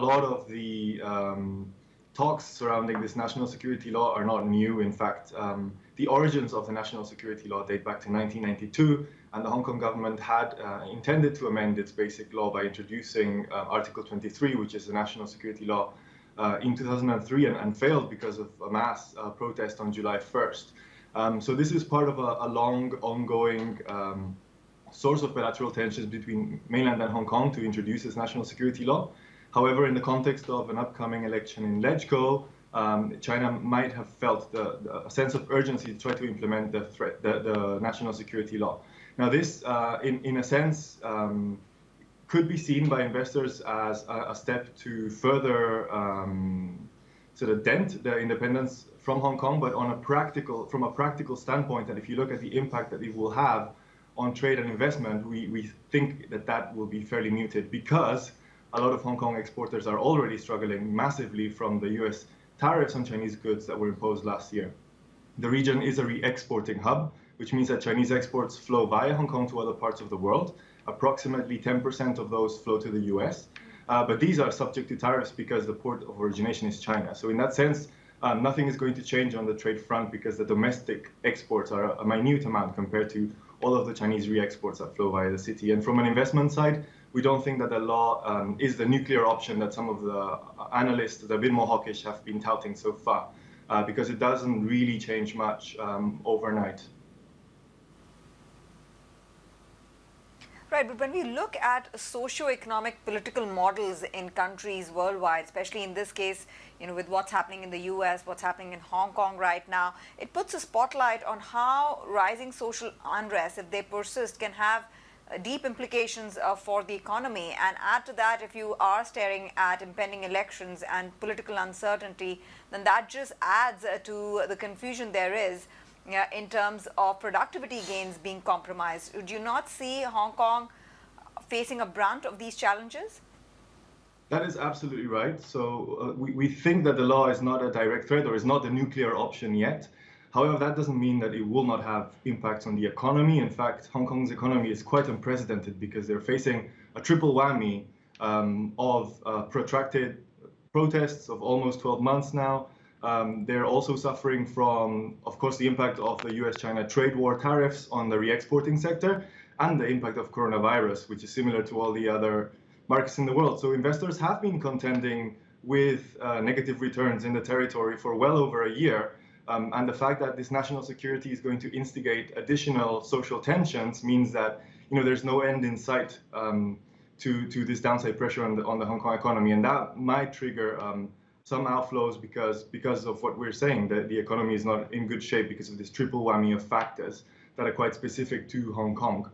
lot of the talks surrounding this national security law are not new. In fact, the origins of the national security law date back to 1992, and the Hong Kong government had intended to amend its basic law by introducing Article 23, which is the national security law, in 2003 and failed because of a mass protest on July 1st. So this is part of a long, ongoing source of bilateral tensions between mainland and Hong Kong to introduce this national security law. However, in the context of an upcoming election in LegCo, China might have felt a sense of urgency to try to implement the national security law. Now, this, in a sense, could be seen by investors as a step to further sort of dent the independence from Hong Kong, but from a practical standpoint, and if you look at the impact that it will have on trade and investment, we think that will be fairly muted, because a lot of Hong Kong exporters are already struggling massively from the US tariffs on Chinese goods that were imposed last year. The region is a re-exporting hub, which means that Chinese exports flow via Hong Kong to other parts of the world. Approximately 10% of those flow to the US, but these are subject to tariffs because the port of origination is China. So in that sense, nothing is going to change on the trade front, because the domestic exports are a minute amount compared to all of the Chinese re-exports that flow via the city. And from an investment side, we don't think that the law is the nuclear option that some of the analysts that are a bit more hawkish have been touting so far, because it doesn't really change much overnight. Right, but when we look at socio-economic political models in countries worldwide, especially in this case, with what's happening in the US, what's happening in Hong Kong right now, it puts a spotlight on how rising social unrest, if they persist, can have deep implications for the economy. And add to that, if you are staring at impending elections and political uncertainty, then that just adds to the confusion there is in terms of productivity gains being compromised. Do you not see Hong Kong facing a brunt of these challenges? That is absolutely right. So we think that the law is not a direct threat, or is not the nuclear option yet. However, that doesn't mean that it will not have impacts on the economy. In fact, Hong Kong's economy is quite unprecedented, because they're facing a triple whammy of protracted protests of almost 12 months now. They're also suffering from, of course, the impact of the US-China trade war tariffs on the re-exporting sector, and the impact of coronavirus, which is similar to all the other markets in the world. So investors have been contending with negative returns in the territory for well over a year. And the fact that this national security is going to instigate additional social tensions means that there's no end in sight to this downside pressure on the Hong Kong economy, and that might trigger some outflows because of what we're saying, that the economy is not in good shape because of this triple whammy of factors that are quite specific to Hong Kong.